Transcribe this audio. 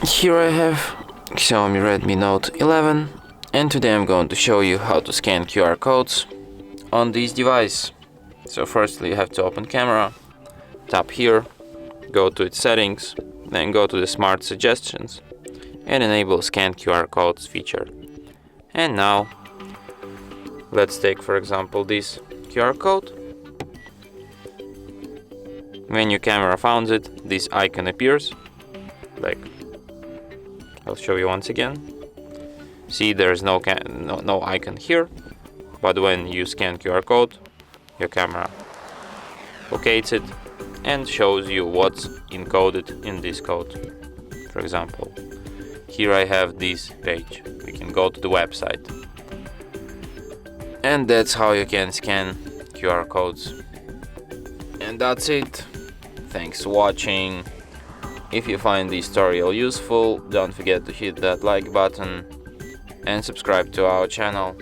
Here I have Xiaomi Redmi Note 11, and today I'm going to show you how to scan QR codes on this device. So firstly you have to open camera, tap here, go to its settings, then go to the smart suggestions and enable scan QR codes feature. And now let's take for example this QR code. When your camera finds it, this icon appears, like I'll show you once again. See, there's no icon here, but when you scan QR code, your camera locates it and shows you what's encoded in this code. For example, here I have this page. We can go to the website. And that's how you can scan QR codes. And that's it. Thanks for watching. If you find this tutorial useful, don't forget to hit that like button and subscribe to our channel.